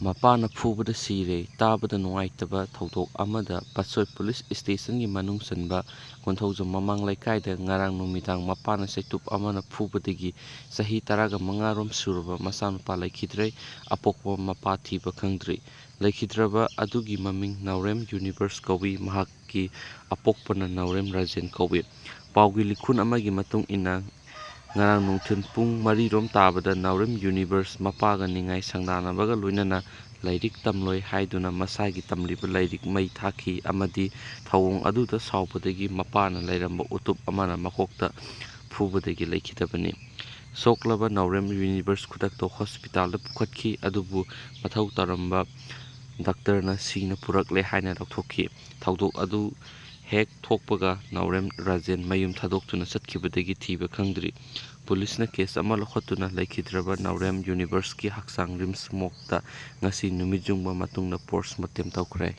ꯃꯄꯥꯅ ꯐꯨꯕꯗ ꯁꯤꯔꯦ ꯇꯥꯕꯗ ꯅꯨꯡꯉꯥꯏꯇꯕ ꯊꯧꯗꯣꯛ ꯑꯃꯗ ꯄꯠꯁꯣꯏ ꯄꯨꯂꯤꯁ ꯁ꯭ꯇꯦꯁꯟꯒꯤ ꯃꯅꯨꯡ ꯆꯟꯕ ꯀꯣꯟꯊꯧꯖꯝ ꯃꯃꯥꯡ ꯂꯩꯀꯥꯏꯗ ꯉꯔꯥꯡ ꯅꯨꯃꯤꯗꯥꯡ ꯃꯄꯥꯅ ꯆꯩꯇꯨꯞ ꯑꯃꯅ ꯐꯨꯕꯗꯒꯤ ꯆꯍꯤ 15ꯔꯣꯝ ꯁꯨꯔꯕ ꯃꯆꯥꯅꯨꯄꯥ ꯂꯩꯈꯤꯗ꯭ꯔꯦ꯫ ꯑꯄꯣꯛꯄ ꯃꯄꯥ ꯊꯤꯕ ꯈꯪꯗ꯭ꯔꯤ꯫ ꯂꯩꯈꯤꯗ꯭ꯔꯕ ꯑꯗꯨꯒꯤ ꯃꯃꯤꯡ ꯅꯥꯎꯔꯦꯝ ꯌꯨꯅꯤꯚꯔꯁ ꯀꯧꯏ꯫ ꯃꯍꯥꯛꯀꯤ ꯑꯄꯣꯛꯄꯅ ꯅꯥꯎꯔꯦꯝ ꯔꯥꯖꯦꯟ ꯀꯧꯏ꯫ ꯄꯥꯎꯒꯤ ꯂꯤꯈꯨꯟ ꯑꯃꯒꯤ ꯃꯇꯨꯡ ꯏꯟꯅ ꯉꯔꯥꯡ ꯅꯨꯡꯊꯤꯜ ꯄꯨꯡ 4ꯔꯣꯝ ꯇꯥꯕꯗ ꯅꯥꯎꯔꯦꯝ ꯌꯨꯅꯤꯚꯔꯁ ꯃꯄꯥꯒ ꯅꯤꯡꯉꯥꯏ ꯁꯪꯗꯥꯅꯕꯒ ꯂꯣꯏꯅꯅ ꯂꯥꯏꯔꯤꯛ ꯇꯝꯂꯣꯏ ꯍꯥꯏꯗꯨꯅ ꯃꯁꯥꯒꯤ ꯇꯝꯂꯤꯕ ꯂꯥꯏꯔꯤꯛ ꯃꯩ ꯊꯥꯈꯤ ꯑꯃꯗꯤ ꯊꯧꯑꯣꯡ ꯑꯗꯨꯗ ꯁꯥꯎꯕꯗꯒꯤ ꯃꯄꯥꯅ ꯂꯩꯔꯝꯕ ꯎꯇꯨꯞ ꯑꯃꯅ ꯃꯀꯣꯛꯇ ꯐꯨꯕꯗꯒꯤ ꯂꯩꯈꯤꯗꯕꯅꯤ꯫ ꯁꯣꯛꯂꯕ ꯅꯥꯎꯔꯦꯝ ꯌꯨꯅꯤꯚꯔꯁ ꯈꯨꯗꯛꯇ ꯍꯣꯁꯄꯤꯇꯥꯜꯗ ꯄꯨꯈꯠꯈꯤ ꯑꯗꯨꯕꯨ ꯃꯊꯧ ꯇꯧꯔꯝꯕ ꯗꯥꯛꯇꯔꯅ ꯁꯤꯅ ꯄꯨꯔꯛꯂꯦ ꯍꯥꯏꯅ ꯂꯧꯊꯣꯛꯈꯤ꯫ ꯊꯧꯗꯣꯛ ꯑꯗꯨ ꯍꯦꯛ ꯊꯣꯛꯄꯒ ꯅꯥꯎꯔꯦꯝ ꯔꯥꯖꯦꯟ ꯃꯌꯨꯝ ꯊꯥꯗꯣꯛꯇꯨꯅ ꯆꯠꯈꯤꯕꯗꯒꯤ ꯊꯤꯕ ꯈꯪꯗ꯭ꯔꯤ꯫ ꯄꯨꯂꯤꯁꯅ ꯀꯦꯁ ꯑꯃ ꯂꯧꯈꯠꯇꯨꯅ ꯂꯩꯈꯤꯗ꯭ꯔꯕ ꯅꯥꯎꯔꯦꯝ ꯌꯨꯅꯤꯚꯔꯁꯀꯤ ꯍꯛꯆꯥꯡ ꯔꯤꯝꯁ ꯃꯣꯔꯒꯇ ꯉꯁꯤ ꯅꯨꯃꯤꯠꯌꯨꯡꯕ ꯃꯇꯨꯡꯗ ꯄꯣꯁ꯭ꯠꯃꯣꯔꯇꯦꯝ ꯇꯧꯈ꯭ꯔꯦ꯫